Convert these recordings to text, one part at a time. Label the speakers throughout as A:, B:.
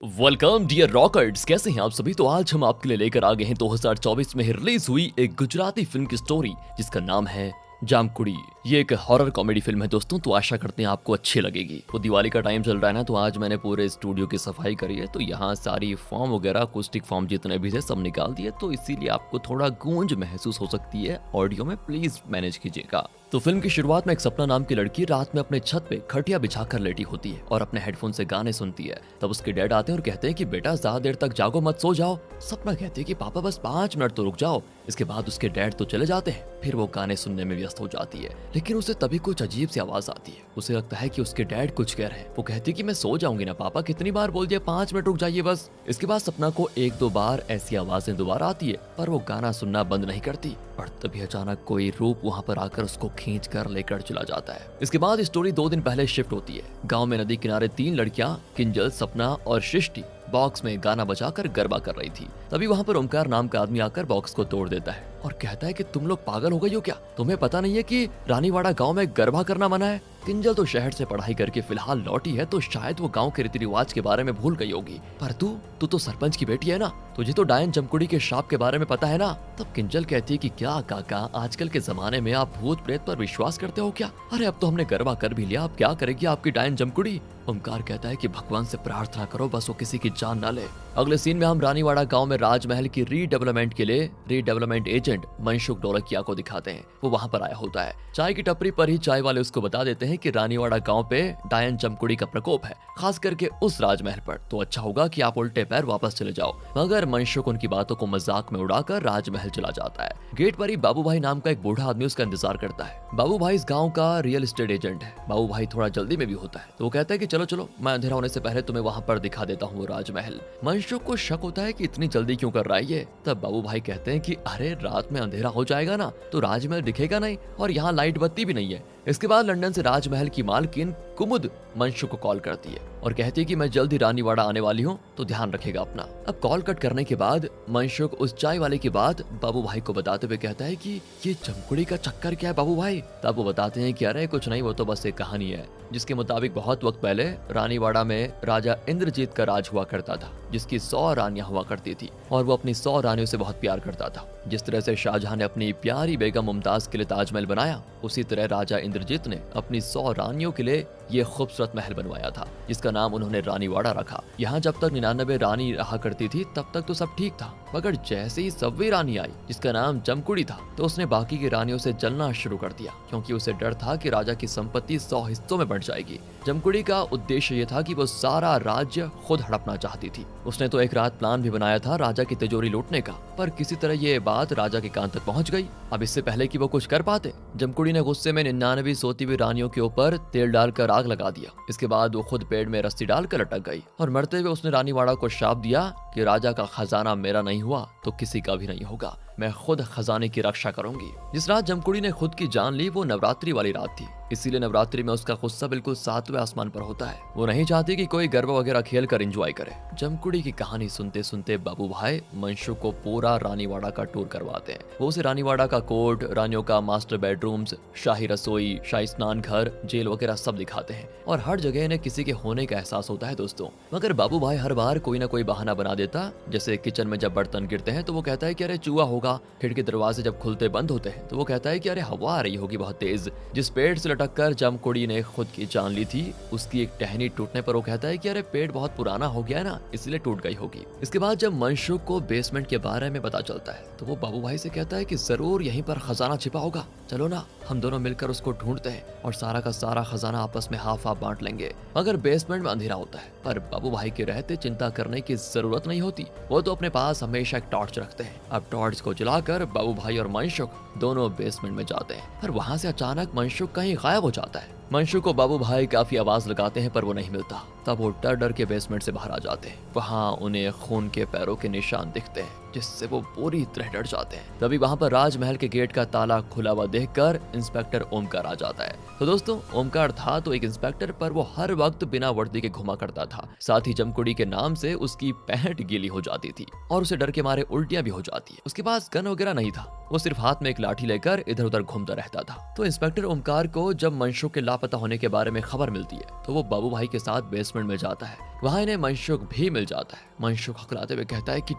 A: Welcome dear rockers, कैसे हैं आप सभी। तो आज हम आपके लिए लेकर आ गए हैं 2024 में रिलीज हुई एक गुजराती फिल्म की स्टोरी जिसका नाम है जामकुड़ी। ये एक हॉरर कॉमेडी फिल्म है दोस्तों, तो आशा करते हैं आपको अच्छी लगेगी। तो दिवाली का टाइम चल रहा है ना, तो आज मैंने पूरे स्टूडियो की सफाई करी है, तो यहाँ सारी फॉर्म वगैरह अकॉस्टिक फॉर्म जितने भी थे सब निकाल दिए, तो इसीलिए आपको थोड़ा गूंज महसूस हो सकती है ऑडियो में, प्लीज मैनेज कीजिएगा। तो फिल्म की शुरुआत में एक सपना नाम की लड़की रात में अपने छत पे खटिया बिछाकर लेटी होती है और अपने हेडफोन से गाने सुनती है। तब उसके डैड आते हैं और कहते हैं कि बेटा ज्यादा देर तक जागो मत, सो जाओ। सपना कहती है कि पापा बस 5 मिनट तो रुक जाओ। इसके बाद उसके डैड तो चले जाते हैं, फिर वो गाने सुनने में व्यस्त हो जाती है। लेकिन उसे तभी कुछ अजीब सी आवाज आती है। उसे लगता है कि उसके डैड कुछ कह रहे हैं। वो कहती है कि मैं सो जाऊंगी ना पापा, कितनी बार बोल दिया 5 मिनट रुक जाइए बस। इसके बाद सपना को 1-2 बार ऐसी आवाजें दोबारा आती है, पर वो गाना सुनना बंद नहीं करती। और तभी अचानक कोई रूप वहां पर आकर उसको खींच कर लेकर चला जाता है। इसके बाद स्टोरी 2 दिन पहले शिफ्ट होती है। गांव में नदी किनारे 3 लड़कियां किंजल, सपना और सृष्टि बॉक्स में गाना बजाकर गरबा कर रही थी। तभी वहां पर ओमकार नाम का आदमी आकर बॉक्स को तोड़ देता है और कहता है कि तुम लोग पागल हो गई हो क्या? तुम्हें पता नहीं है कि रानीवाड़ा गांव में गरबा करना मना है? किंजल तो शहर से पढ़ाई करके फिलहाल लौटी है, तो शायद वो गांव के रीति रिवाज के बारे में भूल गई होगी। पर तू तो सरपंच की बेटी है ना, तुझे तो डायन जमकुड़ी के श्राप के बारे में पता है ना। तब किंजल कहती है कि क्या काका, आजकल के जमाने में आप भूत प्रेत पर विश्वास करते हो क्या? अरे अब तो हमने गरबा कर भी लिया, अब क्या करेगी आपकी डायन जमकुड़ी? ओमकार कहता है कि भगवान से प्रार्थना करो बस वो किसी की जान ना ले। अगले सीन में हम रानीवाड़ा गांव में राजमहल की रीडेवलपमेंट के लिए रीडेवलपमेंट एजेंट मनसुख ढोलकिया को दिखाते हैं। वो वहां पर आया होता है। चाय की टपरी पर ही चाय वाले उसको बता देते हैं कि रानीवाड़ा गांव पे डायन जमकुड़ी का प्रकोप है, खास करके उस राजमहल पर, तो अच्छा होगा कि आप उल्टे पैर वापस चले जाओ। मगर मनसुख उनकी बातों को मजाक में उड़ाकर राजमहल चला जाता है। गेट पर ही बाबू भाई नाम का एक बूढ़ा आदमी उसका इंतजार करता है। बाबू भाई इस गाँव का रियल एस्टेट एजेंट है। बाबू भाई थोड़ा जल्दी में भी होता है, तो वो कहता है कि चलो चलो, मैं अंधेरा होने से पहले तुम्हें वहां पर दिखा देता हूँ राजमहल। मनसुख को शक होता है कि इतनी जल्दी क्यों कर रहा है ये। तब बाबू भाई कहते हैं कि अरे रात में अंधेरा हो जाएगा ना, तो राजमहल दिखेगा नहीं, और यहाँ लाइट बत्ती भी नहीं है। इसके बाद लंदन से राजमहल की मालकिन कुमुद मनसुख को कॉल करती है और कहती है कि मैं जल्द ही रानीवाड़ा आने वाली हूँ, तो ध्यान रखेगा अपना। अब कॉल कट करने के बाद मनसुख उस चाय वाले की बात बाबू भाई को बताते हुए कहता है कि ये जमकुड़ी का चक्कर क्या है बाबू भाई? तब वो बताते हैं कि अरे कुछ नहीं, वो तो बस एक कहानी है जिसके मुताबिक बहुत वक्त पहले रानीवाड़ा में राजा इंद्रजीत का राज हुआ करता था, जिसकी 100 रानियां हुआ करती थी और वो अपनी 100 रानियों से बहुत प्यार करता था। जिस तरह से शाहजहां ने अपनी प्यारी बेगम मुमताज के लिए ताजमहल बनाया, उसी तरह राजा इंद्रजीत ने अपनी 100 रानियों के लिए ये खूबसूरत महल बनवाया था, जिसका नाम उन्होंने रानीवाड़ा रखा। यहाँ जब तक 99 रानी रहा करती थी तब तक तो सब ठीक था, मगर जैसे ही 100वीं रानी आई जिसका नाम जमकुड़ी था, तो उसने बाकी की रानियों से जलना शुरू कर दिया, क्योंकि उसे डर था कि राजा की संपत्ति 100 हिस्सों में बढ़ जाएगी। जमकुड़ी का उद्देश्य ये था कि वो सारा राज्य खुद हड़पना चाहती थी। उसने तो एक रात प्लान भी बनाया था राजा की तिजोरी लूटने का, पर किसी तरह ये बात राजा के कान तक पहुंच गई। अब इससे पहले कि वो कुछ कर पाते, जमकुड़ी ने गुस्से में 99 सोती हुई रानियों के ऊपर तेल डालकर आग लगा दिया। इसके बाद वो खुद पेड़ में रस्सी डालकर लटक गई और मरते हुए उसने रानीवाड़ा को शाप दिया कि राजा का खजाना मेरा नहीं हुआ तो किसी का भी नहीं होगा, मैं खुद खजाने की रक्षा करूंगी। जिस रात जमकुड़ी ने खुद की जान ली वो नवरात्रि वाली रात थी, इसीलिए नवरात्रि में उसका गुस्सा बिल्कुल 7वें आसमान पर होता है। वो नहीं चाहती कि कोई गरबा वगैरह खेल कर एंजॉय करे। जमकुड़ी की कहानी सुनते सुनते बाबू भाई मनसुख को पूरा रानीवाड़ा का टूर करवाते हैं। वो उसे रानीवाड़ा का कोर्ट, रानियों का मास्टर बेडरूम्स, शाही रसोई, शाही स्नान घर, जेल वगैरह सब दिखाते हैं और हर जगह इन्हें किसी के होने का एहसास होता है दोस्तों। मगर बाबू भाई हर बार कोई ना कोई बहाना बना देता। जैसे किचन में जब बर्तन गिरते हैं तो वो कहता है कि अरे चूहा होगा, खिड़की दरवाजे जब खुलते बंद होते हैं तो वो कहता है कि अरे हवा आ रही होगी बहुत तेज। जिस पेड़ से लटक कर जमकुड़ी ने खुद की जान ली थी, उसकी एक टहनी टूटने पर वो कहता है कि अरे पेड़ बहुत पुराना हो गया है ना, इसलिए टूट गई होगी। इसके बाद जब मनसुख को बेसमेंट के बारे में पता चलता है तो वो बाबू भाई से कहता है कि जरूर यहीं पर खजाना छिपा होगा, चलो ना हम दोनों मिलकर उसको ढूंढते हैं और सारा का सारा खजाना आपस में हाफ हाफ बांट लेंगे। मगर बेसमेंट में अंधेरा होता है, पर बाबू भाई के रहते चिंता करने की जरूरत नहीं होती। वो तो अपने पास हमेशा एक टॉर्च रखते हैं। अब टॉर्च को जलाकर बाबू भाई और मनसुख दोनों बेसमेंट में जाते हैं, पर वहां से अचानक मनसुख कहीं गायब हो जाता है। मनसुख को बाबू भाई काफी आवाज लगाते हैं पर वो नहीं मिलता। तब वो डर डर के बेसमेंट से बाहर आ जाते हैं। वहाँ उन्हें खून के पैरों के निशान दिखते हैं, जिससे वो पूरी तरह डर जाते हैं। तभी वहाँ पर राजमहल के गेट का ताला खुला हुआ देखकर इंस्पेक्टर ओमकार आ जाता है। तो दोस्तों ओमकार था तो एक इंस्पेक्टर, पर वो हर वक्त बिना वर्दी के घुमा करता था। साथ ही जमकुड़ी के नाम से उसकी पैंट गीली हो जाती थी और उसे डर के मारे उल्टियां भी हो जाती है। उसके पास गन वगैरह नहीं था, वो सिर्फ हाथ में एक लाठी लेकर इधर उधर घूमता रहता था। तो इंस्पेक्टर ओमकार को जब मनसुख के लापता होने के बारे में खबर मिलती है तो वो बाबू भाई के साथ बेसमेंट में जाता है। वहाँ इन्हें मनशुक भी मिल जाता है। मनशुक हकलाते हुए कहता है कि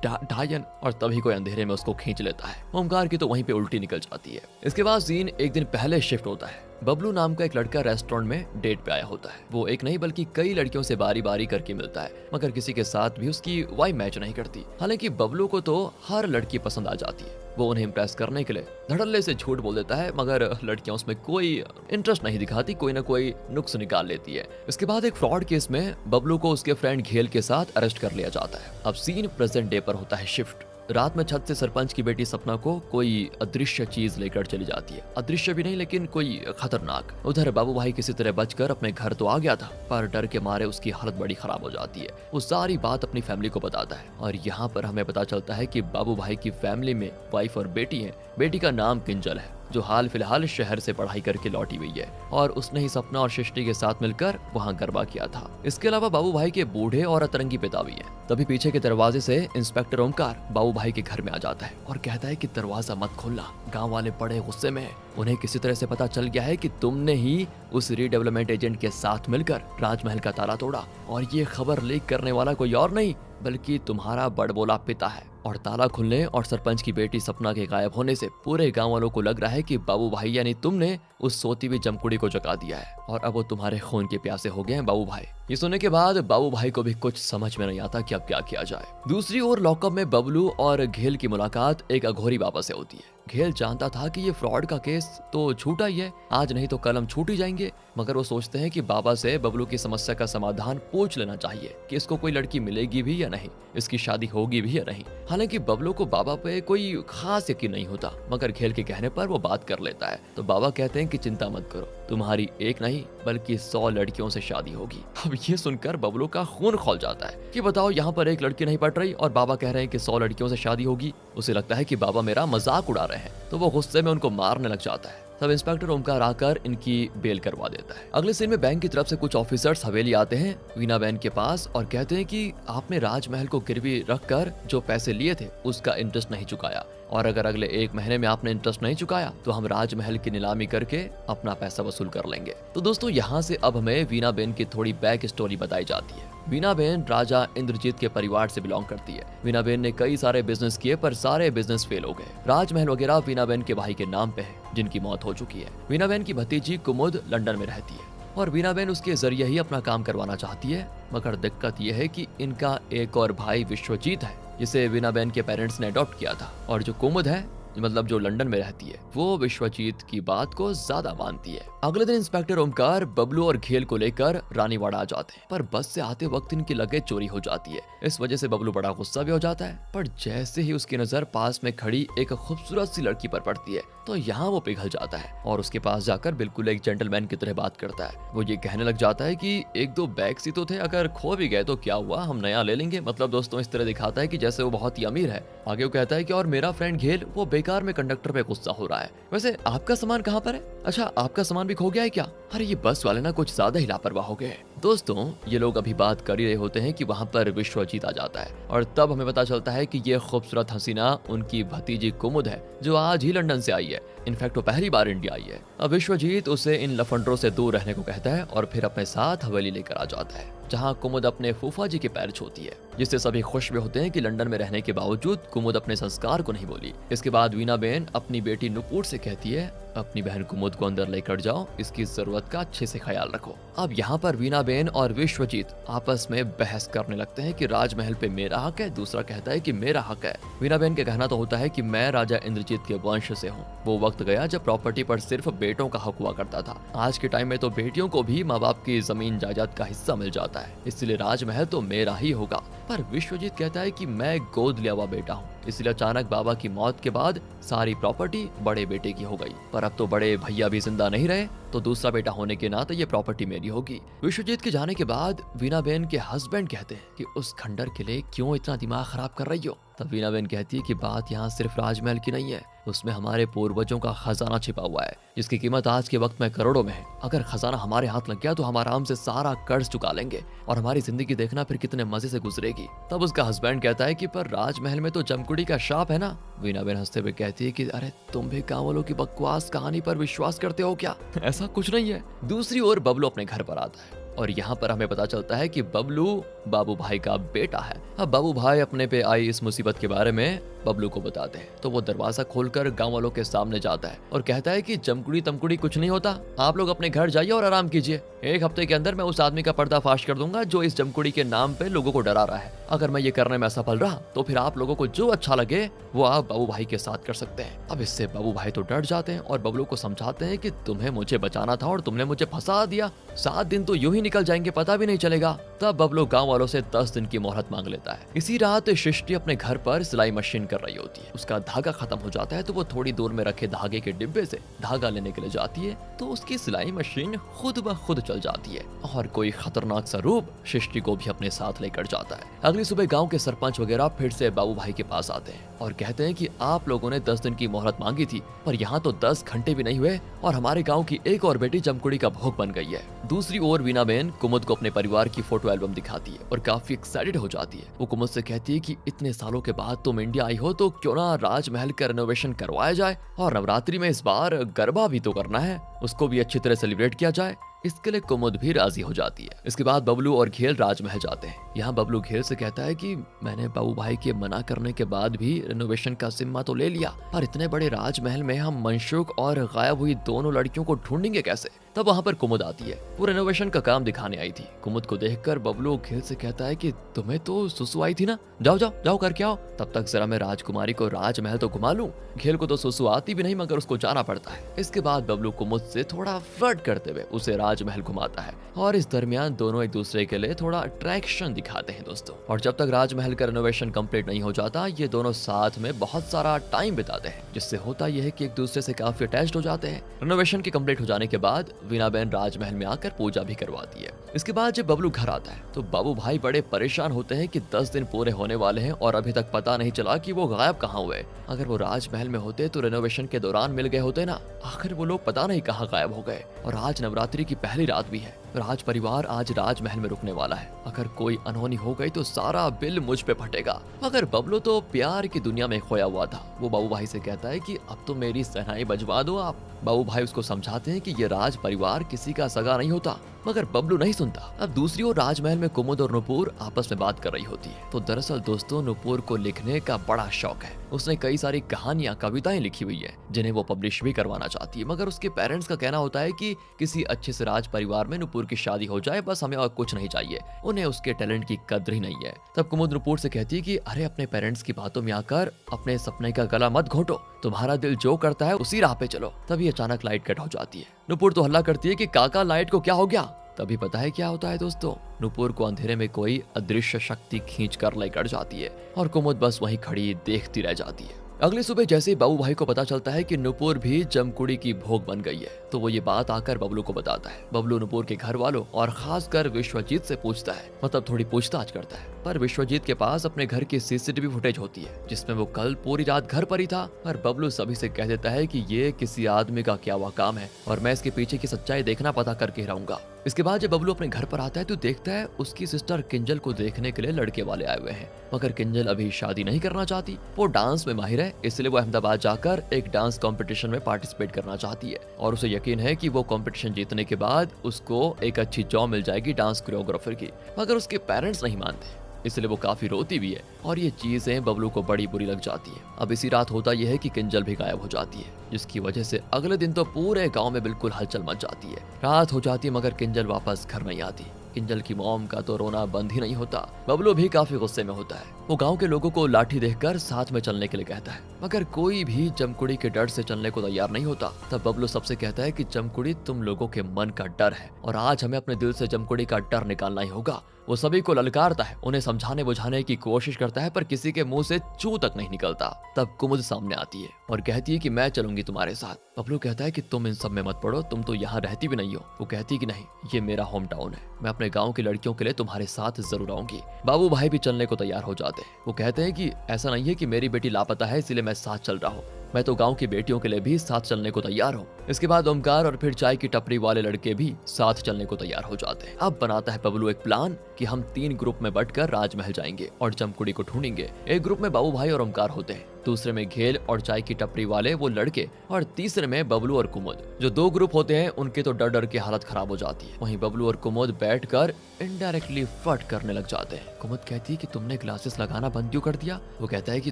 A: डायन, और तभी कोई अंधेरे में उसको खींच लेता है। ओमकार की तो वहीं पे उल्टी निकल जाती है। इसके बाद सीन एक दिन पहले शिफ्ट होता है। बबलू नाम का एक लड़का रेस्टोरेंट में डेट पे आया होता है। वो एक नहीं बल्कि कई लड़कियों से बारी बारी करके मिलता है, मगर किसी के साथ भी उसकी वाइब मैच नहीं करती। हालांकि बबलू को तो हर लड़की पसंद आ जाती है। वो उन्हें इम्प्रेस करने के लिए धड़ल्ले से झूठ बोल देता है, मगर लड़कियां उसमें कोई इंटरेस्ट नहीं दिखाती, कोई ना कोई नुक्स निकाल लेती है। इसके बाद एक फ्रॉड केस में बबलू को उसके फ्रेंड घेल के साथ अरेस्ट कर लिया जाता है। अब सीन प्रेजेंट डे पर होता है शिफ्ट। रात में छत से सरपंच की बेटी सपना को कोई अदृश्य चीज लेकर चली जाती है। अदृश्य भी नहीं, लेकिन कोई खतरनाक। उधर बाबू भाई किसी तरह बचकर अपने घर तो आ गया था, पर डर के मारे उसकी हालत बड़ी खराब हो जाती है। वो सारी बात अपनी फैमिली को बताता है, और यहाँ पर हमें पता चलता है कि बाबू भाई की फैमिली में वाइफ और बेटी है। बेटी का नाम किंजल है, जो हाल फिलहाल शहर से पढ़ाई करके लौटी हुई है, और उसने ही सपना और सृष्टि के साथ मिलकर वहाँ गरबा किया था। इसके अलावा बाबू भाई के बूढ़े और अतरंगी पिता भी हैं। तभी पीछे के दरवाजे से इंस्पेक्टर ओमकार बाबू भाई के घर में आ जाता है और कहता है कि दरवाजा मत खोलना, गांव वाले बड़े गुस्से में हैं। उन्हें किसी तरह से पता चल गया है कि तुमने ही उस रीडेवलपमेंट एजेंट के साथ मिलकर राजमहल का ताला तोड़ा, और ये खबर लीक करने वाला कोई और नहीं बल्कि तुम्हारा बड़बोला पिता है। और ताला खुलने और सरपंच की बेटी सपना के गायब होने से पूरे गांव वालों को लग रहा है कि बाबू भाई यानी तुमने उस सोती हुई जमकुड़ी को जगा दिया है, और अब वो तुम्हारे खून के प्यासे हो गए हैं बाबू भाई। ये सुनने के बाद बाबू भाई को भी कुछ समझ में नहीं आता कि अब क्या किया जाए। दूसरी ओर लॉकअप में बबलू और घेल की मुलाकात एक अघोरी बाबा से होती है। घेल जानता था कि ये फ्रॉड का केस तो छूटा ही है, आज नहीं तो कल हम छूट ही जाएंगे, मगर वो सोचते हैं कि बाबा से बबलू की समस्या का समाधान पूछ लेना चाहिए कि इसको कोई लड़की मिलेगी भी या नहीं, इसकी शादी होगी भी या नहीं। हालांकि बबलू को बाबा पे कोई खास यकीन नहीं होता, मगर घेल के कहने पर वो बात कर लेता है। तो बाबा कहते हैं कि चिंता मत करो, तुम्हारी एक नहीं बल्कि 100 लड़कियों से शादी होगी। अब ये सुनकर बबलू का खून खौल जाता है कि बताओ, यहाँ पर एक लड़की नहीं पट रही और बाबा कह रहे हैं कि 100 लड़कियों से शादी होगी। उसे लगता है कि बाबा मेरा मजाक उड़ा रहे हैं, तो वो गुस्से में उनको मारने लग जाता है। तब इंस्पेक्टर ओमकार आकर इनकी बेल करवा देता है। अगले सीन में बैंक की तरफ से कुछ ऑफिसर्स हवेली आते हैं वीना बहन के पास और कहते हैं कि आपने राजमहल को गिरवी रखकर जो पैसे लिए थे उसका इंटरेस्ट नहीं चुकाया, और अगर अगले 1 महीने में आपने इंटरेस्ट नहीं चुकाया तो हम राजमहल की नीलामी करके अपना पैसा वसूल कर लेंगे। तो दोस्तों, यहाँ से अब हमें वीना बहन की थोड़ी बैक स्टोरी बताई जाती है। वीना बहन राजा इंद्रजीत के परिवार से बिलोंग करती है। वीना बहन ने कई सारे बिजनेस किए पर सारे बिजनेस फेल हो गए। राजमहल वगैरह वीना बहन के भाई के नाम पे है, जिनकी मौत हो चुकी है। वीना बहन की भतीजी कुमुद लंदन में रहती है और वीना बहन उसके जरिए ही अपना काम करवाना चाहती है, मगर दिक्कत यह है कि इनका एक और भाई विश्वजीत है, जिसे वीना बहन के पेरेंट्स ने अडॉप्ट किया था, और जो कुमुद है मतलब जो लंदन में रहती है, वो विश्वजीत की बात को ज्यादा मानती है। अगले दिन इंस्पेक्टर ओमकार बबलू और घेल को लेकर रानीवाड़ा आ जाते हैं, पर बस से आते वक्त इनकी लगेज चोरी हो जाती है। इस वजह से बबलू बड़ा गुस्सा भी हो जाता है, पर जैसे ही उसकी नजर पास में खड़ी एक खूबसूरत सी लड़की पर पड़ती है तो यहाँ वो पिघल जाता है और उसके पास जाकर बिल्कुल एक जेंटलमैन की तरह बात करता है। वो ये कहने लग जाता है कि 1-2 बैग सी तो थे, अगर खो भी गए तो क्या हुआ, हम नया ले लेंगे। मतलब दोस्तों, इस तरह दिखाता है कि जैसे वो बहुत ही अमीर है। आगे वो कहता है कि और मेरा फ्रेंड घेल वो बेकार में कंडक्टर पे गुस्सा हो रहा है। वैसे आपका सामान कहाँ पर है? अच्छा, आपका सामान भी खो गया है क्या? अरे ये बस वाले ना कुछ ज्यादा ही लापरवाह हो गए। दोस्तों, ये लोग अभी बात कर ही रहे होते हैं कि वहाँ पर विश्वजीत आ जाता है और तब हमें पता चलता है कि ये खूबसूरत हसीना उनकी भतीजी कुमुद है, जो आज ही लंदन से आई है। इनफैक्ट वो पहली बार इंडिया आई है। अब विश्वजीत उसे इन लफंडरों से दूर रहने को कहता है और फिर अपने साथ हवेली लेकर आ जाता है, जहाँ कुमुद अपने फूफा जी के पैर छूती है, जिससे सभी खुश भी होते हैं कि लंदन में रहने के बावजूद कुमुद अपने संस्कार को नहीं बोली। इसके बाद वीना बहन अपनी बेटी नुपुर से कहती है, अपनी बहन कुमुद को अंदर लेकर जाओ, इसकी जरूरत का अच्छे से ख्याल रखो। अब यहाँ पर वीना बहन और विश्वजीत आपस में बहस करने लगते हैं कि राजमहल पे मेरा हक है, दूसरा कहता है कि मेरा हक है। वीना बहन का कहना तो होता है कि मैं राजा इंद्रजीत के वंश से हूँ। वो वक्त गया जब प्रॉपर्टी पर सिर्फ बेटों का हक हुआ करता था। आज के टाइम में तो बेटियों को भी माँ बाप की जमीन जायदाद का हिस्सा मिल जाता है, इसलिए राजमहल तो मेरा ही होगा। पर विश्वजीत कहता है कि मैं गोद लिया हुआ बेटा हूँ, इसलिए अचानक बाबा की मौत के बाद सारी प्रॉपर्टी बड़े बेटे की हो गई। पर अब तो बड़े भैया भी जिंदा नहीं रहे, तो दूसरा बेटा होने के नाते ये प्रॉपर्टी मेरी होगी। विश्वजीत के जाने के बाद वीना बहन के हस्बैंड कहते हैं कि उस खंडर के लिए क्यों इतना दिमाग खराब कर रही हो। तब वीना बहन कहती है कि बात यहाँ सिर्फ राजमहल की नहीं है, उसमें हमारे पूर्वजों का खजाना छिपा हुआ है, जिसकी कीमत आज के वक्त में करोड़ों में है। अगर खजाना हमारे हाथ लग गया तो हम आराम से सारा कर्ज चुका लेंगे और हमारी जिंदगी देखना फिर कितने मजे से गुजरेगी। तब उसका हस्बैंड कहता है कि पर राजमहल में तो जमकुड़ी का शाप है ना। वीना बहन हंसते हुए कहती है कि अरे तुम भी गाँव वालों की बकवास कहानी पर विश्वास करते हो क्या? ऐसा कुछ नहीं है। दूसरी ओर बबलू अपने घर पर आता है और यहाँ पर हमें पता चलता है कि बबलू बाबू भाई का बेटा है। अब बाबू भाई अपने पे आई इस मुसीबत के बारे में बबलू को बताते हैं तो वो दरवाजा खोलकर गांव वालों के सामने जाता है और कहता है कि जमकुड़ी तमकुड़ी कुछ नहीं होता, आप लोग अपने घर जाइए और आराम कीजिए। 1 हफ्ते के अंदर मैं उस आदमी का पर्दाफाश कर दूंगा जो इस जमकुड़ी के नाम पे लोगों को डरा रहा है। अगर मैं ये करने में असफल रहा तो फिर आप लोगों को जो अच्छा लगे वो आप बाबू भाई के साथ कर सकते हैं। अब इससे बाबू भाई तो डर जाते हैं और बबलू को समझाते हैं कि तुम्हें मुझे बचाना था और तुमने मुझे फंसा दिया, 7 दिन तो यूं ही निकल जाएंगे, पता भी नहीं चलेगा। तब बबलू गांव वालों से 10 दिन की मोहलत मांग लेता है। इसी रात सृष्टि अपने घर पर सिलाई मशीन कर रही होती है। उसका धागा खत्म हो जाता है तो वो थोड़ी दूर में रखे धागे के डिब्बे से धागा लेने के लिए जाती है तो उसकी सिलाई मशीन खुद ब खुद चल जाती है और कोई खतरनाक सा रूप सृष्टि को भी अपने साथ लेकर जाता है। अगली सुबह गांव के सरपंच वगैरह फिर से बाबू भाई के पास आते हैं और कहते हैं कि आप लोगों ने 10 दिन की मोहलत मांगी थी पर यहाँ तो 10 घंटे भी नहीं हुए और हमारे गाँव की एक और बेटी जमकुड़ी का भोग बन गई है। दूसरी ओर वीना बहन कुमुद को अपने परिवार की फोटो एल्बम दिखाती है और काफी एक्साइटेड हो जाती है। वो कुमुद से कहती है कि इतने सालों के बाद तुम इंडिया आई हो तो क्यों ना राजमहल का रेनोवेशन करवाया जाए और नवरात्रि में इस बार गरबा भी तो करना है, उसको भी अच्छी तरह सेलिब्रेट किया जाए। इसके लिए कुमुद भी राजी हो जाती है। इसके बाद बबलू और घेल राजमहल जाते हैं। यहाँ बबलू घेल से कहता है कि मैंने बाबू भाई के मना करने के बाद भी रेनोवेशन का जिम्मा तो ले लिया पर इतने बड़े राजमहल में हम मनशुक और गायब हुई दोनों लड़कियों को ढूंढेंगे कैसे। तब वहाँ पर कुमुद आती है, वो रेनोवेशन का काम दिखाने आई थी। कुमुद को देखकर बबलू घेल से कहता है कि तुम्हें तो सुसु आई थी ना, जाओ जाओ जाओ करके आओ, तब तक जरा मैं राजकुमारी को राजमहल तो घुमा लूं। घेल को तो सुसु आती भी नहीं मगर उसको जाना पड़ता है। इसके बाद बबलू कुमुद से थोड़ा फ्लर्ट करते हुए उसे राजमहल घुमाता है और इस दरमियान दोनों एक दूसरे के लिए थोड़ा अट्रैक्शन दिखाते हैं दोस्तों। और जब तक राजमहल का रेनोवेशन कंप्लीट नहीं हो जाता ये दोनों साथ में बहुत सारा टाइम बिताते हैं जिससे होता यह है कि एक दूसरे से काफी अटैच्ड हो जाते हैं। रेनोवेशन के कंप्लीट हो जाने के बाद वीना बहन राजमहल में आकर पूजा भी करवाती है। इसके बाद जब बबलू घर आता है तो बाबू भाई बड़े परेशान होते हैं कि 10 दिन पूरे होने वाले हैं और अभी तक पता नहीं चला कि वो गायब कहाँ हुए। अगर वो राजमहल में होते तो रेनोवेशन के दौरान मिल गए होते ना, आखिर वो लोग पता नहीं कहाँ गायब हो गए। और आज नवरात्रि की पहली रात भी है, राज परिवार आज राजमहल में रुकने वाला है। अगर कोई अनहोनी हो गई तो सारा बिल मुझ पे फटेगा। मगर बबलू तो प्यार की दुनिया में खोया हुआ था। वो बाबू भाई से कहता है कि अब तो मेरी सहनाई बजवा दो आप। बाबू भाई उसको समझाते हैं कि ये राज परिवार किसी का सगा नहीं होता मगर बबलू नहीं सुनता। अब दूसरी ओर राजमहल में कुमुद और नुपुर आपस में बात कर रही होती है। तो दरअसल दोस्तों नुपुर को लिखने का बड़ा शौक है। उसने कई सारी कहानियां कविताएं लिखी हुई है जिन्हें वो पब्लिश भी करवाना चाहती है मगर उसके पेरेंट्स का कहना होता है कि किसी अच्छे से राज परिवार में नुपुर की शादी हो जाए, बस हमें और कुछ नहीं चाहिए। उन्हें उसके टैलेंट की कद्र ही नहीं है। तब कुमुद नुपुर से कहती है कि अरे अपने पेरेंट्स की बातों में आकर अपने सपने का गला मत घोटो, तुम्हारा दिल जो करता है उसी राह पे चलो। तभी अचानक लाइट कट हो जाती है। नुपुर तो हल्ला करती है कि काका लाइट को क्या हो गया। तभी पता है क्या होता है दोस्तों, नुपुर को अंधेरे में कोई अदृश्य शक्ति खींच कर लेकर जाती है और कुमुद बस वहीं खड़ी देखती रह जाती है। अगली सुबह जैसे ही बाबू भाई को पता चलता है कि नुपुर भी जमकुड़ी की भोग बन गई है तो वो ये बात आकर बबलू को बताता है। बबलू नुपुर के घर वालों और खासकर विश्वजीत से पूछता है, मतलब थोड़ी पूछताछ करता है। पर विश्वजीत के पास अपने घर की सीसीटीवी फुटेज होती है जिसमें वो कल पूरी रात घर पर ही था। पर बबलू सभी से कह देता है कि ये किसी आदमी का क्या हुआ काम है और मैं इसके पीछे की सच्चाई देखना पता करके रहूंगा। इसके बाद जब बबलू अपने घर पर आता है तो देखता है उसकी सिस्टर किंजल को देखने के लिए लड़के वाले आए हुए हैं मगर किंजल अभी शादी नहीं करना चाहती। वो डांस में माहिर है इसलिए वो अहमदाबाद जाकर एक डांस कंपटीशन में पार्टिसिपेट करना चाहती है और उसे यकीन है कि वो कंपटीशन जीतने के बाद उसको एक अच्छी जॉब मिल जाएगी डांस कोरियोग्राफर की। मगर उसके पेरेंट्स नहीं मानते इसलिए वो काफी रोती भी है और ये चीजें बबलू को बड़ी बुरी लग जाती है। अब इसी रात होता यह है कि किंजल भी गायब हो जाती है जिसकी वजह से अगले दिन तो पूरे गांव में बिल्कुल हलचल मच जाती है। रात हो जाती है मगर किंजल वापस घर नहीं आती। किंजल की मॉम का तो रोना बंद ही नहीं होता। बबलू भी काफी गुस्से में होता है। वो गांव के लोगों को लाठी देखकर साथ में चलने के लिए कहता है मगर कोई भी जमकुड़ी के डर से चलने को तैयार नहीं होता। तब बबलू सबसे कहता है कि जमकुड़ी तुम लोगों के मन का डर है और आज हमें अपने दिल से जमकुड़ी का डर निकालना ही होगा। वो सभी को ललकारता है, उन्हें समझाने बुझाने की कोशिश करता है पर किसी के मुंह से चू तक नहीं निकलता। तब कुमुद सामने आती है और कहती है कि मैं चलूंगी तुम्हारे साथ। बबलू कहता है कि तुम इन सब में मत पड़ो, तुम तो यहाँ रहती भी नहीं हो। वो कहती है कि नहीं, ये मेरा होम टाउन है, मैं अपने गाँव की लड़कियों के लिए तुम्हारे साथ जरूर आऊंगी। बाबू भाई भी चलने को तैयार हो जाते हैं। वो कहते हैं कि ऐसा नहीं है कि मेरी बेटी लापता है इसलिए मैं साथ चल रहा हूँ, मैं तो गांव की बेटियों के लिए भी साथ चलने को तैयार हूँ। इसके बाद ओमकार और फिर चाय की टपरी वाले लड़के भी साथ चलने को तैयार हो जाते हैं। अब बनाता है बबलू एक प्लान कि हम 3 ग्रुप में बंटकर राजमहल जाएंगे और जमकुड़ी को ढूंढेंगे। एक ग्रुप में बाबू भाई और ओमकार होते हैं, दूसरे में घेल और चाय की टपरी वाले वो लड़के, और तीसरे में बबलू और कुमुद। जो दो ग्रुप होते हैं उनके तो डर डर के हालत खराब हो जाती है। वहीं बबलू और कुमुद बैठकर इनडायरेक्टली फ्लर्ट करने लग जाते हैं। कुमुद कहती है कि तुमने ग्लासेस लगाना बंद क्यों कर दिया? वो कहता है कि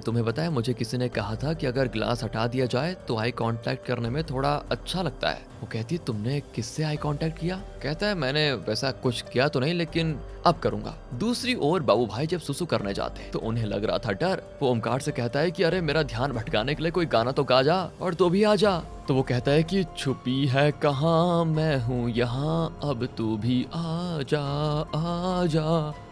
A: तुम्हें पता है, मुझे किसी ने कहा था कि अगर ग्लास हटा दिया जाए तो आई कांटेक्ट करने में थोड़ा अच्छा लगता है। वो कहती है तुमने किससे आई कांटेक्ट किया? कहता है मैंने वैसा कुछ किया तो नहीं, लेकिन अब करूंगा। दूसरी ओर बाबू भाई जब सुसु करने जाते हैं तो उन्हें लग रहा था डर। वो ओमकार से कहता है कि अरे मेरा ध्यान भटकाने के लिए कोई गाना तो गा जा, और तो भी आ जा। तो वो कहता है कि छुपी है कहाँ, मैं हूँ यहाँ, अब तू भी आ जा आ जा।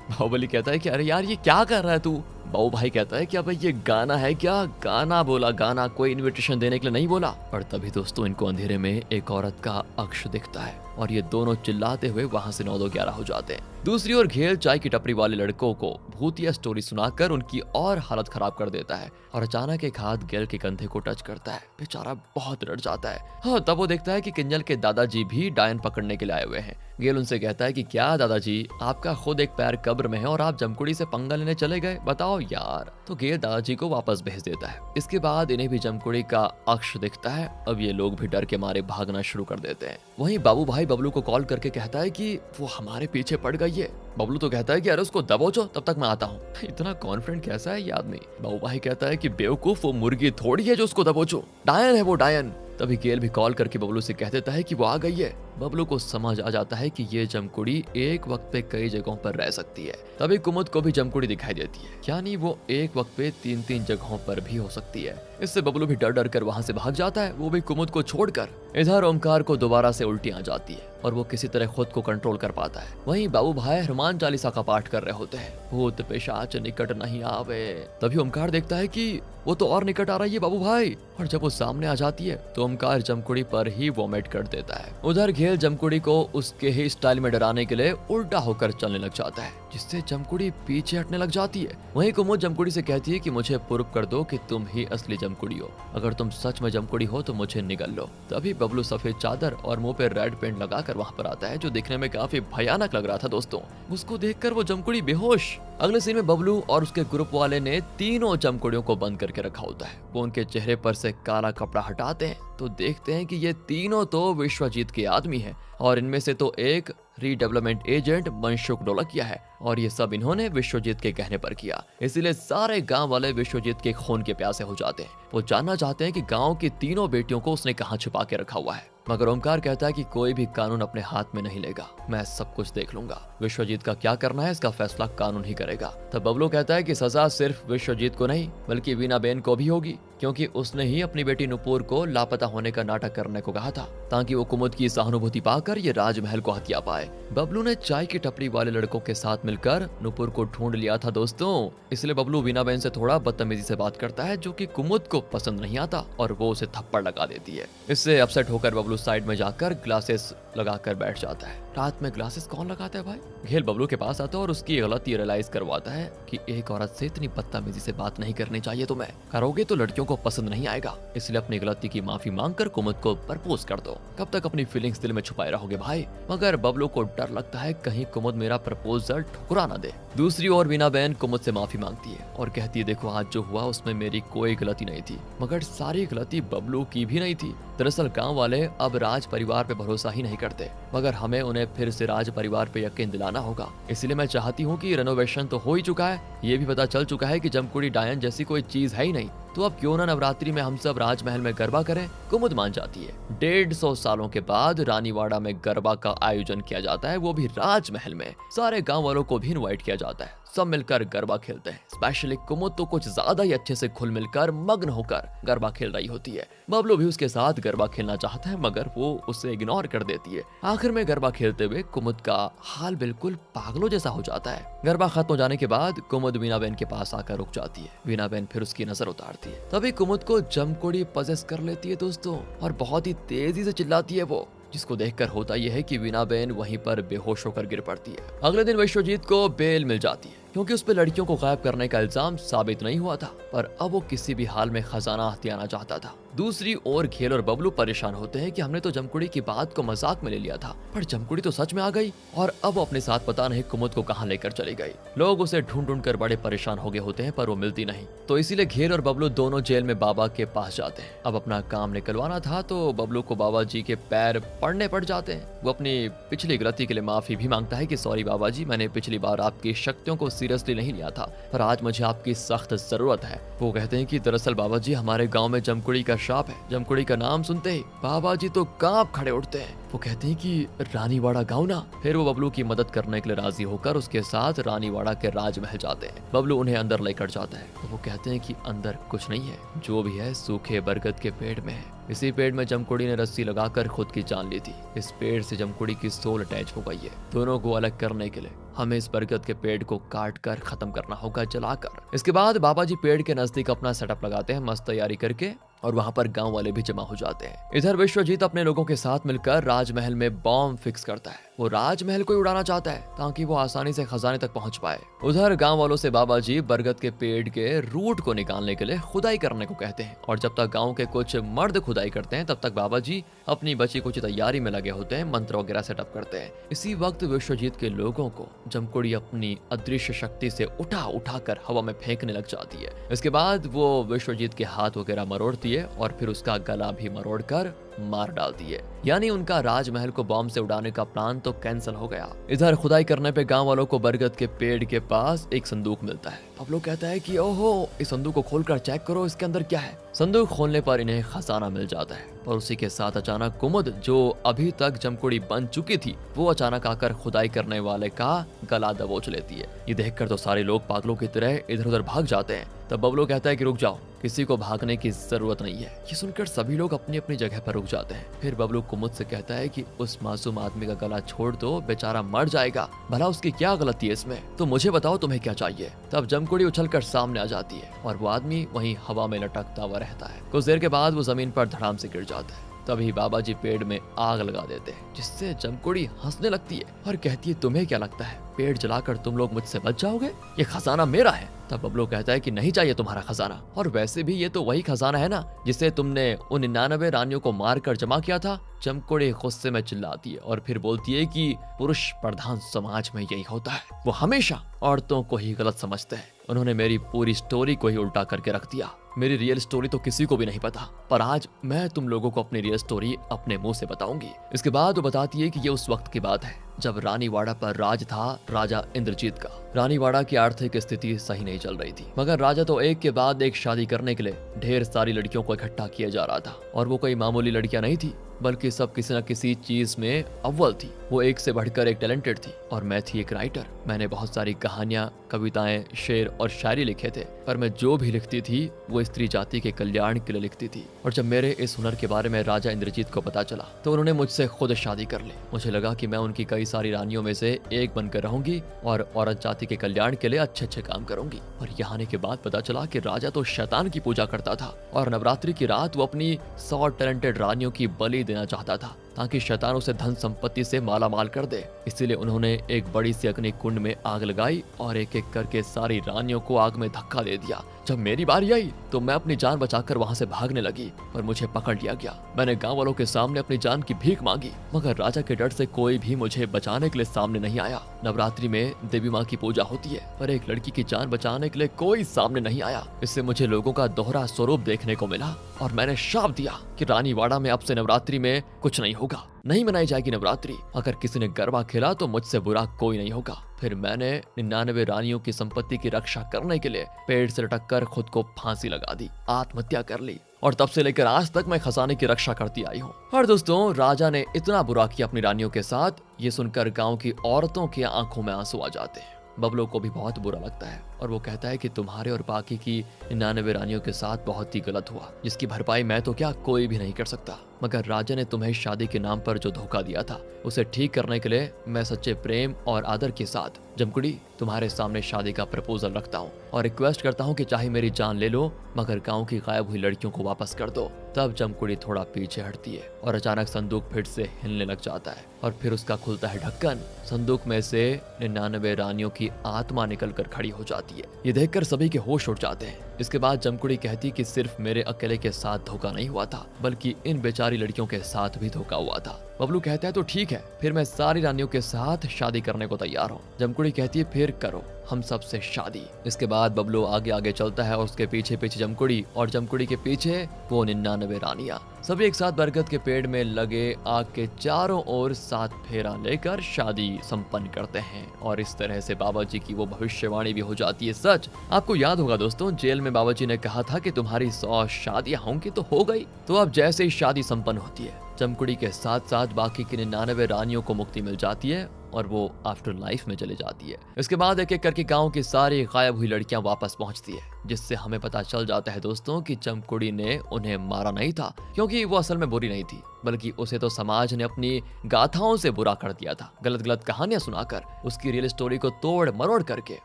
A: बाहुबली कहता है कि अरे यार ये क्या कर रहा है तू? बाबू भाई कहता है कि अब ये गाना है क्या? गाना बोला, गाना कोई इनविटेशन देने के लिए नहीं बोला। और तभी दोस्तों इनको अंधेरे में एक औरत का अक्ष दिखता है और ये दोनों चिल्लाते हुए वहां से 9-2-11 हो जाते हैं। दूसरी ओर घेल चाय की टपरी वाले लड़कों को भूतिया स्टोरी सुनाकर उनकी और हालत खराब कर देता है और अचानक एक हाथ गेल के कंधे को टच करता है। बेचारा बहुत डर जाता है। हाँ, तब वो देखता है कि किंजल के दादाजी भी डायन पकड़ने के लिए आए हुए हैं। गेल उनसे कहता है कि क्या दादाजी, आपका खुद एक पैर कब्र में है और आप जमकुड़ी से पंगा लेने चले गए, बताओ यार। तो गेल दादाजी को वापस भेज देता है। इसके बाद इन्हें भी जमकुड़ी का अक्ष दिखता है। अब ये लोग भी डर के मारे भागना शुरू कर देते हैं। वहीं बाबू भाई बबलू को कॉल करके कहता है कि वो हमारे पीछे पड़ गई है। बबलू तो कहता है कि अरे उसको दबोचो, तब तक मैं आता हूँ। इतना कॉन्फिडेंट कैसा है ये आदमी? बाबू भाई कहता है कि बेवकूफ, वो मुर्गी थोड़ी है जो उसको दबोचो, डायन है वो, डायन। तभी गेल भी कॉल करके बबलू से कह देता है कि वो आ गई है। बबलू को समझ आ जाता है कि ये जमकुड़ी एक वक्त पे कई जगहों पर रह सकती है। तभी कुमुद को भी जमकुड़ी दिखाई देती है, यानी वो एक वक्त पे 3-3 जगहों पर भी हो सकती है। इससे बबलू भी डर डर कर वहां से भाग जाता है, वो भी कुमुद को छोड़कर। इधर ओमकार को दोबारा से उल्टियां आ जाती है और वो किसी तरह खुद को कंट्रोल कर पाता है। वहीं बाबू भाई हनुमान चालीसा का पाठ कर रहे होते हैं, भूत पिशाच निकट नहीं आवे। तभी ओमकार देखता है कि वो तो और निकट आ रही है बाबू भाई, और जब वो सामने आ जाती है तो ओमकार जमकुड़ी पर ही वोमिट कर देता है। उधर घेल जमकुड़ी को उसके ही स्टाइल में डराने के लिए उल्टा होकर चलने लग जाता है, जिससे जमकुड़ी पीछे हटने लग जाती है। वहीं कुमुद जमकुड़ी से कहती है कि मुझे प्रूव कर दो कि तुम ही असली जमकुड़ी हो, अगर तुम सच में जमकुड़ी हो तो मुझे निगल लो। तभी बबलू सफेद चादर और मुंह पे रेड पेंट लगाकर वहां पर आता है, जो देखने में काफी भयानक लग रहा था दोस्तों। उसको देखकर वो जमकुड़ी बेहोश। अगले सीन में बबलू और उसके ग्रुप वाले ने तीनों जमकुड़ियों को बंद करके रखा होता है। वो उनके चेहरे पर से काला कपड़ा हटाते हैं तो देखते हैं कि ये तीनों तो विश्वजीत के आदमी हैं, और इनमें से तो एक रीडेवलपमेंट एजेंट मनसुख ढोलकिया है, और ये सब इन्होंने विश्वजीत के कहने पर किया। इसीलिए सारे गांव वाले विश्वजीत के खून के प्यासे हो जाते हैं। वो जानना चाहते हैं कि गांव की तीनों बेटियों को उसने कहां छुपा के रखा हुआ है, मगर ओमकार कहता है कि कोई भी कानून अपने हाथ में नहीं लेगा, मैं सब कुछ देख लूंगा। विश्वजीत का क्या करना है इसका फैसला कानून ही करेगा। तब बबलू कहता है कि सजा सिर्फ विश्वजीत को नहीं बल्कि वीना बेन को भी होगी, क्योंकि उसने ही अपनी बेटी नुपुर को लापता होने का नाटक करने को कहा था, ताकि वो कुमुद की सहानुभूति पाकर ये राजमहल को हथिया पाए। बबलू ने चाय की टपरी वाले लड़कों के साथ मिलकर नुपुर को ढूंढ लिया था दोस्तों, इसलिए बबलू वीना बेन से थोड़ा बदतमीजी से बात करता है, जो कि कुमुद को पसंद नहीं आता और वो उसे थप्पड़ लगा देती है। इससे अपसेट होकर बबलू साइड में जाकर ग्लासेस लगाकर बैठ जाता है। रात में ग्लासेस कौन लगाता है भाई? घेल बबलू के पास आता है और उसकी गलती रियलाइज करवाता है कि एक औरत से इतनी बदतमीजी से बात नहीं करनी चाहिए, तुम्हें करोगे तो लड़कियों को पसंद नहीं आएगा, इसलिए अपनी गलती की माफी मांगकर कुमुद को प्रपोज कर दो। कब तक अपनी फीलिंग्स दिल में छुपाए रहोगे भाई? मगर बबलू को डर लगता है कहीं कुमुद मेरा प्रपोजल ठुकरा ना दे। दूसरी ओर वीना बहन कुमुद से माफी मांगती है और कहती है देखो आज जो हुआ उसमें मेरी कोई गलती नहीं थी, मगर सारी गलती बबलू की भी नहीं थी। दरअसल गांव वाले अब राज परिवार पे भरोसा ही नहीं करते, मगर हमें उन्हें फिर से राज परिवार पे यकीन दिलाना होगा। इसलिए मैं चाहती हूँ कि रेनोवेशन तो हो ही चुका है, ये भी पता चल चुका है कि जमकुड़ी डायन जैसी कोई चीज है ही नहीं, तो अब क्यों ना नवरात्रि में हम सब राजमहल में गरबा करें। कुमुद मान जाती है। 150 सालों के बाद रानीवाड़ा में गरबा का आयोजन किया जाता है, वो भी राजमहल में। सारे गांव वालों को भी इनवाइट किया जाता है, सब मिलकर गरबा खेलते हैं। स्पेशली कुमुद तो कुछ ज्यादा ही अच्छे से घुल मिलकर मग्न होकर गरबा खेल रही होती है। बबलू भी उसके साथ गरबा खेलना चाहता है, मगर वो उसे इग्नोर कर देती है। आखिर में गरबा खेलते हुए कुमुद का हाल बिल्कुल पागलों जैसा हो जाता है। गरबा खत्म हो जाने के बाद कुमुद वीना बहन के पास आकर रुक जाती है। वीना बहन फिर उसकी नजर उतारती है, तभी कुमुद को जमकुड़ी पजेस कर लेती है दोस्तों, और बहुत ही तेजी से चिल्लाती है वो, जिसको देखकर होता यह है कि वीना बहन वहीं पर बेहोश होकर गिर पड़ती है। अगले दिन विश्वजीत को बेल मिल जाती है, क्योंकि उस पर लड़कियों को गायब करने का इल्जाम साबित नहीं हुआ था, पर अब वो किसी भी हाल में खजाना हथियाना चाहता था। दूसरी ओर घेल और बबलू परेशान होते हैं कि हमने तो जमकुड़ी की बात को मजाक में ले लिया था, पर जमकुड़ी तो सच में आ गई और अब वो अपने साथ पता नहीं कुमुद को कहाँ लेकर चली गई। लोग उसे ढूंढ ढूंढ कर बड़े परेशान हो गए होते हैं, पर वो मिलती नहीं। तो इसीलिए घेल और बबलू दोनों जेल में बाबा के पास जाते हैं। अब अपना काम निकलवाना था तो बबलू को बाबा जी के पैर पड़ने पड़ जाते हैं। वो अपनी पिछली गलती के लिए माफी भी मांगता है कि सॉरी बाबा जी, मैंने पिछली बार आपकी शक्तियों को सीरियसली नहीं लिया था, पर आज मुझे आपकी सख्त जरूरत है। वो कहते हैं कि दरअसल बाबा जी हमारे गांव में जमकुड़ी का शाप है। जमकुड़ी का नाम सुनते ही बाबा जी तो कांप खड़े उठते हैं। वो कहते हैं कि रानीवाड़ा गाँव ना। फिर वो बबलू की मदद करने के लिए राजी होकर उसके साथ रानीवाड़ा के राजमहल जाते हैं। बबलू उन्हें अंदर लेकर जाता है तो वो कहते हैं कि अंदर कुछ नहीं है, जो भी है सूखे बरगद के पेड़ में है। इसी पेड़ में जमकुड़ी ने रस्सी लगाकर खुद की जान ली थी। इस पेड़ से जमकुड़ी की सोल अटैच हो गई है। दोनों को अलग करने के लिए हमें इस बरगद के पेड़ को काट कर खत्म करना होगा, जलाकर। इसके बाद बाबा जी पेड़ के नजदीक अपना सेटअप लगाते हैं मस्त तैयारी करके, और वहां पर गांव वाले भी जमा हो जाते हैं। इधर विश्वजीत अपने लोगों के साथ मिलकर राजमहल में बॉम्ब फिक्स करता है। वो राजमहल को उड़ाना चाहता है ताकि वो आसानी से खजाने तक पहुंच पाए। उधर गांव वालों से बाबा जी बरगद के पेड़ के रूट को निकालने के लिए खुदाई करने को कहते हैं, और जब तक गांव के कुछ मर्द खुदाई करते हैं तब तक बाबा जी अपनी बची कुछ तैयारी में लगे होते हैं, मंत्र वगैरह सेटअप करते हैं। इसी वक्त विश्वजीत के लोगों को जमकुड़ी अपनी अदृश्य शक्ति से उठा कर हवा में फेंकने लग जाती है। इसके बाद वो विश्वजीत के हाथ वगैरह मरोड़ती है और फिर उसका गला भी मरोड़ कर मार डालती है। यानी उनका राजमहल को बॉम्ब से उड़ाने का प्लान तो कैंसिल हो गया। इधर खुदाई करने पे गांव वालों को बरगद के पेड़ के पास एक संदूक मिलता है। अब लोग कहता है कि ओहो, इस संदूक को खोलकर चेक करो, इसके अंदर क्या है। संदूक खोलने पर इन्हें खजाना मिल जाता है, और उसी के साथ अचानक कुमुद, जो अभी तक जमकुड़ी बन चुकी थी, वो अचानक आकर खुदाई करने वाले का गला दबोच लेती है। ये देखकर तो सारे लोग पागलों की तरह इधर उधर भाग जाते हैं। तब बबलू कहता है कि रुक जाओ, किसी को भागने की जरूरत नहीं है। ये सुनकर सभी लोग अपनी अपनी जगह पर रुक जाते हैं। फिर बबलू कुमुद से कहता है कि उस मासूम आदमी का गला छोड़ दो, बेचारा मर जाएगा, भला उसकी क्या गलती है इसमें, तो मुझे बताओ तुम्हें क्या चाहिए। तब जमकुड़ी उछलकर सामने आ जाती है और वो आदमी वहीं हवा में लटकता हुआ रहता है। कुछ देर के बाद वो जमीन पर धड़ाम से गिर जाता है। तभी बाबा जी पेड़ में आग लगा देते हैं, जिससे जमकुड़ी हंसने लगती है और कहती है तुम्हें क्या लगता है पेड़ जलाकर तुम लोग मुझसे बच जाओगे, ये खजाना मेरा है। तब बबलू कहता है कि नहीं चाहिए तुम्हारा खजाना, और वैसे भी ये तो वही खजाना है ना जिसे तुमने उन 99 रानियों को मारकर जमा किया था। जमकुड़ी गुस्से में चिल्लाती है और फिर बोलती है कि पुरुष प्रधान समाज में यही होता है, वो हमेशा औरतों को ही गलत समझते हैं। उन्होंने मेरी पूरी स्टोरी को ही उल्टा करके रख दिया। मेरी रियल स्टोरी तो किसी को भी नहीं पता, पर आज मैं तुम लोगों को अपनी रियल स्टोरी अपने मुंह से बताऊंगी। इसके बाद वो बताती है कि ये उस वक्त की बात है जब रानीवाड़ा पर राज था राजा इंद्रजीत का। रानीवाड़ा की आर्थिक स्थिति सही नहीं चल रही थी, मगर राजा तो एक के बाद एक शादी करने के लिए ढेर सारी लड़कियों को इकट्ठा किया जा रहा था, और वो कोई मामूली लड़कियां नहीं थी, बल्कि सब किसी न किसी चीज में अव्वल थी। वो एक से बढ़कर एक टैलेंटेड थी, और मैं थी एक राइटर। मैंने बहुत सारी कहानियां, कविताएं, शेर और शायरी लिखे थे, पर मैं जो भी लिखती थी वो स्त्री जाति के कल्याण के लिए लिखती थी। और जब मेरे इस हुनर के बारे में राजा इंद्रजीत को पता चला तो उन्होंने मुझसे खुद शादी कर ली। मुझे लगा कि मैं उनकी कई सारी रानियों में से एक बनकर रहूंगी और औरत जाति के कल्याण के लिए अच्छे अच्छे काम करूंगी। और यहाँ आने के बाद पता चला कि राजा तो शैतान की पूजा करता था, और नवरात्रि की रात वो अपनी 100 टैलेंटेड रानियों की बलि देना चाहता था ताकि शैतान उसे धन संपत्ति से माला माल कर दे। इसीलिए उन्होंने एक बड़ी सी अग्नि कुंड में आग लगाई और एक एक करके सारी रानियों को आग में धक्का दे दिया। जब मेरी बारी आई तो मैं अपनी जान बचाकर वहां से भागने लगी, पर मुझे पकड़ लिया गया। मैंने गांव वालों के सामने अपनी जान की भीख मांगी, मगर राजा के डर से कोई भी मुझे बचाने के लिए सामने नहीं आया। नवरात्रि में देवी माँ की पूजा होती है, पर एक लड़की की जान बचाने के लिए कोई सामने नहीं आया। इससे मुझे लोगों का दोहरा स्वरूप देखने को मिला, और मैंने श्राप दिया कि रानीवाड़ा में अब से नवरात्रि में कुछ नहीं होगा, नहीं मनाई जाएगी नवरात्रि। अगर किसी ने गरबा खेला तो मुझसे बुरा कोई नहीं होगा। फिर मैंने 99 रानियों की संपत्ति की रक्षा करने के लिए पेड़ से लटककर खुद को फांसी लगा दी, आत्महत्या कर ली, और तब से लेकर आज तक मैं खजाने की रक्षा करती आई हूँ। और दोस्तों, राजा ने इतना बुरा किया अपनी रानियों के साथ, ये सुनकर गांव की औरतों की आंखों में आंसू आ जाते हैं। बबलू को भी बहुत बुरा लगता है, और वो कहता है कि तुम्हारे और बाकी की 99 रानियों के साथ बहुत ही गलत हुआ, जिसकी भरपाई मैं तो क्या कोई भी नहीं कर सकता। मगर राजा ने तुम्हें शादी के नाम पर जो धोखा दिया था उसे ठीक करने के लिए मैं सच्चे प्रेम और आदर के साथ जमकुड़ी तुम्हारे सामने शादी का प्रपोजल रखता हूँ, और रिक्वेस्ट करता हूँ कि चाहे मेरी जान ले लो, मगर गांव की गायब हुई लड़कियों को वापस कर दो। तब जमकुड़ी थोड़ा पीछे हटती है और अचानक संदूक फिर से हिलने लग जाता है, और फिर उसका खुलता है ढक्कन। संदूक में से 99 रानियों की आत्मा निकल कर खड़ी हो जाती है। ये देखकर सभी के होश उड़ जाते हैं। इसके बाद जमकुड़ी कहती कि सिर्फ मेरे अकेले के साथ धोखा नहीं हुआ था, बल्कि इन बेचारी लड़कियों के साथ भी धोखा हुआ था। बबलू कहता है तो ठीक है, फिर मैं सारी रानियों के साथ शादी करने को तैयार हूँ। जमकुड़ी कहती है फिर करो हम सबसे शादी। इसके बाद बबलू आगे आगे चलता है और उसके पीछे पीछे जमकुड़ी, और जमकुड़ी के पीछे वो 99 रानियां। सभी एक साथ बरगद के पेड़ में लगे आग के चारों ओर 7 फेरा लेकर शादी संपन्न करते हैं, और इस तरह से बाबा जी की वो भविष्यवाणी भी हो जाती है सच। आपको याद होगा दोस्तों, जेल में बाबा जी ने कहा था कि तुम्हारी 100 शादियां होंगी तो हो गई। तो अब जैसे ही शादी संपन्न होती है, जमकुड़ी के साथ साथ बाकी की 99 रानियों को मुक्ति मिल जाती है और वो आफ्टर लाइफ में चली जाती है। इसके बाद एक एक करके गांव की सारी गायब हुई लड़कियां वापस पहुंचती है, जिससे हमें पता चल जाता है दोस्तों कि जमकुड़ी ने उन्हें मारा नहीं था, क्योंकि वो असल में बुरी नहीं थी, बल्कि उसे तो समाज ने अपनी गाथाओं से बुरा कर दिया था, गलत गलत कहानियां सुनाकर, उसकी रियल स्टोरी को तोड़ मरोड़ करके,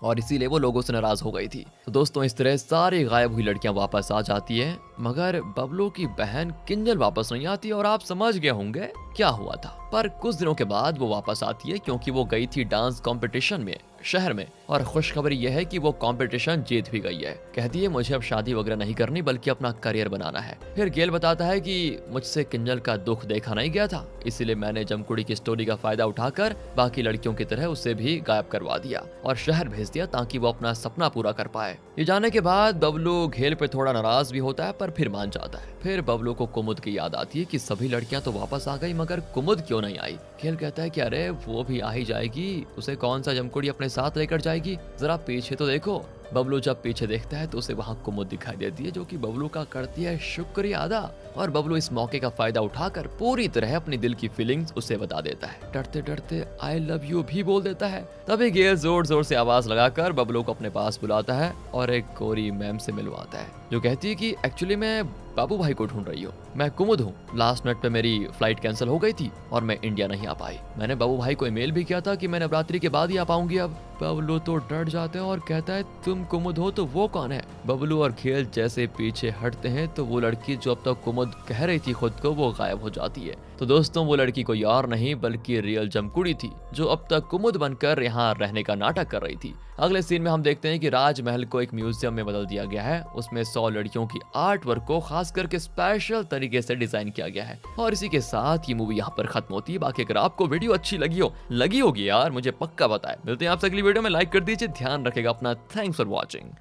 A: और इसीलिए वो लोगों से नाराज हो गई थी। तो दोस्तों इस तरह सारी गायब हुई लड़कियां वापस आ जाती है, मगर बबलू की बहन किंजल वापस नहीं आती, और आप समझ गए होंगे क्या हुआ था। पर कुछ दिनों के बाद वो वापस आती है, क्योंकि वो गई थी डांस कंपटीशन में शहर में, और खुशखबरी यह है कि वो कंपटीशन जीत भी गई है। कहती है मुझे अब शादी वगैरह नहीं करनी, बल्कि अपना करियर बनाना है। फिर गेल बताता है कि मुझसे किंजल का दुख देखा नहीं गया था, इसीलिए मैंने जमकुड़ी की स्टोरी का फायदा उठाकर बाकी लड़कियों की तरह उसे भी गायब करवा दिया और शहर भेज दिया, ताकि वो अपना सपना पूरा कर पाए। ये जाने के बाद बबलू घेल पे थोड़ा नाराज भी होता है, पर फिर मान जाता है। फिर बबलू को कुमुद की याद आती है कि सभी लड़कियां तो वापस आ गई, मगर कुमुद क्यों नहीं आई। घेल कहता है कि अरे वो भी आ ही जाएगी, उसे कौन सा जमकुड़ी अपने साथ लेकर जाएगी, जरा पीछे तो देखो। बबलू जब पीछे देखता है तो उसे वहां कुमुद दिखाई देती है, जो कि बबलू का करती है शुक्रिया अदा, और बबलू इस मौके का फायदा उठाकर पूरी तरह अपनी दिल की फीलिंग्स उसे बता देता है। डरते डरते आई लव यू भी बोल देता है। तभी गेल जोर जोर से आवाज लगाकर बबलू को अपने पास बुलाता है और एक गोरी मैम से मिलवाता है, जो कहती है कि एक्चुअली मैं बाबू भाई को ढूंढ रही हूँ, मैं कुमुद हूँ। लास्ट मिनट पे मेरी फ्लाइट कैंसिल हो गई थी और मैं इंडिया नहीं आ पाई। मैंने बाबू भाई को ईमेल भी किया था कि मैं नवरात्रि के बाद ही आ पाऊंगी। अब बबलू तो डर जाते हैं और कहता है तुम कुमुद हो तो वो कौन है। बबलू और खेल जैसे पीछे हटते हैं तो वो लड़की जो अब तक कुमुद कह रही थी खुद को, वो गायब हो जाती है। तो दोस्तों वो लड़की कोई और नहीं बल्कि रियल जमकुड़ी थी, जो अब तक कुमुद बनकर यहाँ रहने का नाटक कर रही थी। अगले सीन में हम देखते हैं कि राजमहल को एक म्यूजियम में बदल दिया गया है। उसमें 100 लड़कियों की आर्ट वर्क को खास करके स्पेशल तरीके से डिजाइन किया गया है। और इसी के साथ ये मूवी यहाँ पर खत्म होती है। बाकी अगर आपको वीडियो अच्छी लगी होगी यार, मुझे पक्का बताएं। मिलते हैं आपसे अगली वीडियो में। लाइक कर दीजिए, ध्यान रखेगा अपना। Thanks for watching.